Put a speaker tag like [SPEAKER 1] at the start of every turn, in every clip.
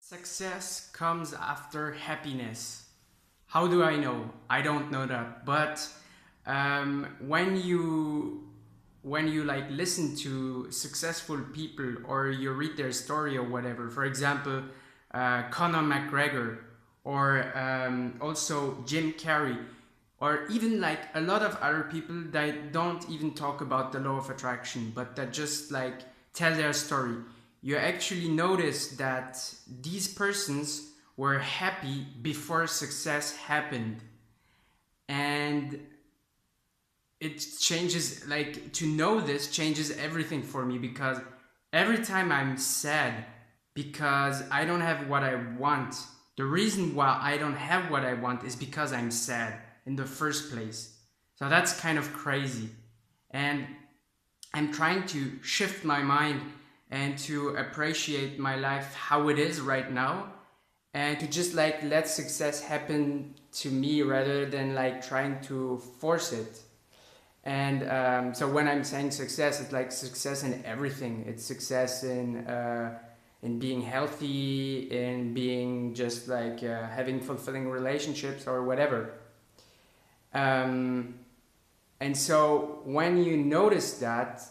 [SPEAKER 1] Success comes after happiness. How do I know? I don't know that. But when you like listen to successful people or you read their story or whatever, for example, Conor McGregor or also Jim Carrey, or even like a lot of other people that don't even talk about the law of attraction, but that just like tell their story, you actually notice that these persons were happy before success happened. And it changes, like, to know this changes everything for me, because every time I'm sad because I don't have what I want, the reason why I don't have what I want is because I'm sad in the first place. So that's kind of crazy. And I'm trying to shift my mind and to appreciate my life how it is right now, and to just like let success happen to me rather than like trying to force it. And so when I'm saying success, it's like success in everything. It's success in being healthy, in being just like having fulfilling relationships or whatever. Um, and so when you notice that,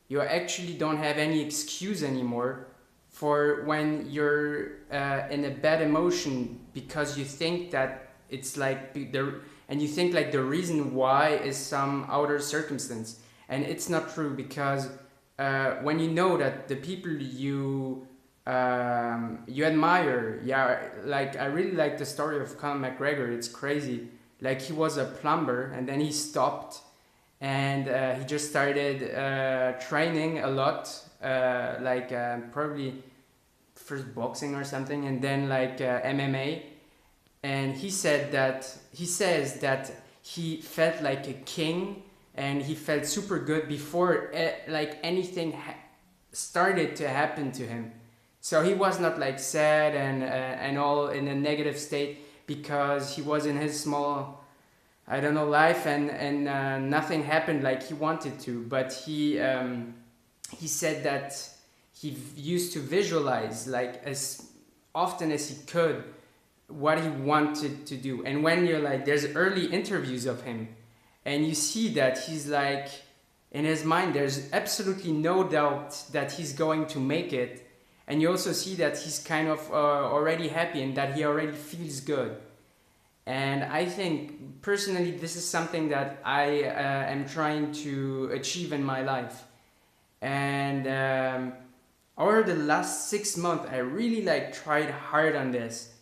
[SPEAKER 1] you actually don't have any excuse anymore for when you're in a bad emotion, because you think that it's like and you think like the reason why is some outer circumstance, and it's not true. Because when you know that the people you admire, yeah, like I really like the story of Conor McGregor. It's crazy. Like, he was a plumber and then he stopped, and he just started training a lot, probably first boxing or something, and then like MMA. And he says that he felt like a king, and he felt super good before like anything started to happen to him. So he was not like sad and all in a negative state because he was in his small, I don't know, life, and nothing happened like he wanted to. But he said that he used to visualize like as often as he could what he wanted to do. And when you're like, there's early interviews of him, and you see that he's like, in his mind there's absolutely no doubt that he's going to make it. And you also see that he's kind of already happy and that he already feels good. And I think personally this is something that I am trying to achieve in my life. And over the last 6 months I really like tried hard on this.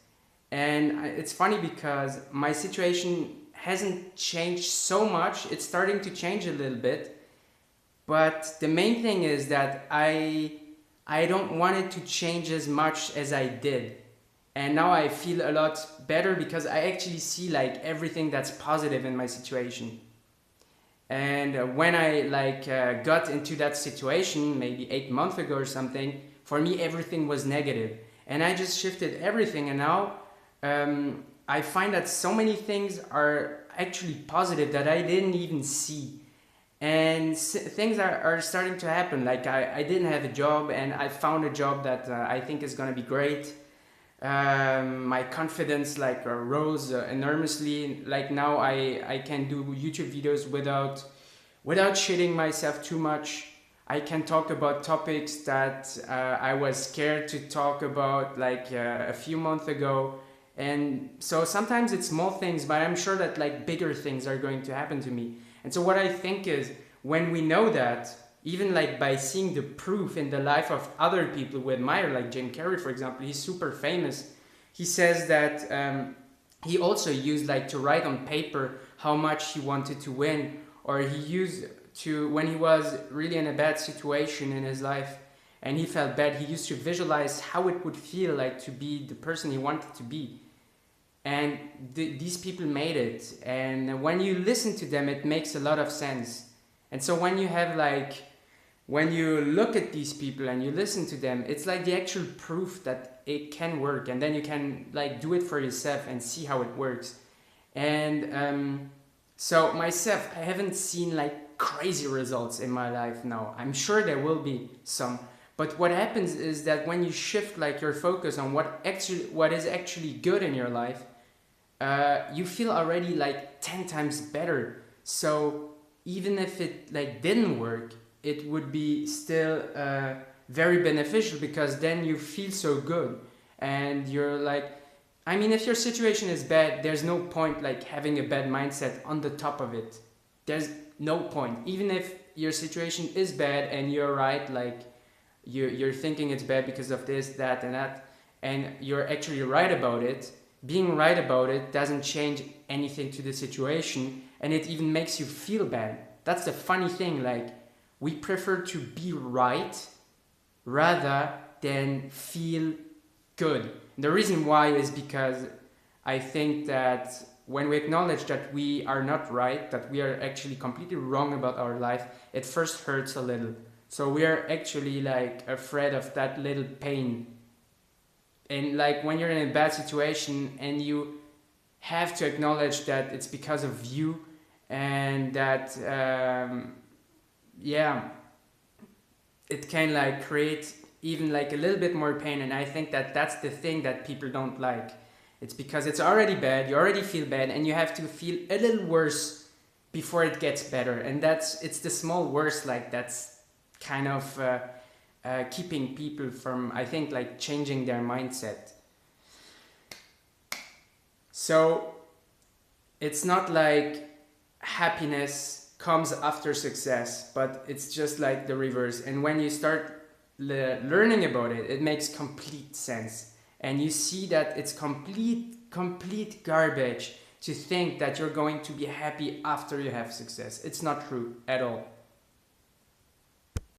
[SPEAKER 1] And it's funny because my situation hasn't changed so much. It's starting to change a little bit, but the main thing is that I don't want it to change as much as I did. And now I feel a lot better because I actually see like everything that's positive in my situation. And when I got into that situation maybe 8 months ago or something, for me everything was negative, and I just shifted everything. And now I find that so many things are actually positive that I didn't even see. And things are starting to happen. Like I didn't have a job, and I found a job that I think is going to be great. My confidence rose enormously. Like now I can do YouTube videos without shitting myself too much. I can talk about topics that I was scared to talk about a few months ago. And so sometimes it's small things, but I'm sure that like bigger things are going to happen to me. And so what I think is, when we know that, even like by seeing the proof in the life of other people we admire, like Jim Carrey, for example, he's super famous. He says that he also used like to write on paper how much he wanted to win, or he used to, when he was really in a bad situation in his life and he felt bad, he used to visualize how it would feel like to be the person he wanted to be. And these people made it, and when you listen to them it makes a lot of sense. And so when you look at these people and you listen to them, it's like the actual proof that it can work, and then you can like do it for yourself and see how it works. And so myself, I haven't seen like crazy results in my life now. I'm sure there will be some, But what happens is that when you shift like your focus on what is actually good in your life, you feel already like 10 times better. So even if it like didn't work, it would be still very beneficial, because then you feel so good and you're like, I mean, if your situation is bad, there's no point like having a bad mindset on the top of it. There's no point. Even if your situation is bad and you're right, like you're thinking it's bad because of this, that, and that, and you're actually right about it. Being right about it doesn't change anything to the situation, and it even makes you feel bad. That's the funny thing. Like, we prefer to be right rather than feel good. And the reason why is because I think that when we acknowledge that we are not right, that we are actually completely wrong about our life, it first hurts a little. So we are actually like afraid of that little pain. And like when you're in a bad situation and you have to acknowledge that it's because of you, and that yeah, it can like create even like a little bit more pain. And I think that that's the thing that people don't like. It's because it's already bad, you already feel bad, and you have to feel a little worse before it gets better. And it's the small worse, like that's kind of keeping people from, I think, like changing their mindset. So it's not like happiness comes after success, but it's just like the reverse. And when you start learning about it, it makes complete sense. And you see that it's complete garbage to think that you're going to be happy after you have success. It's not true at all.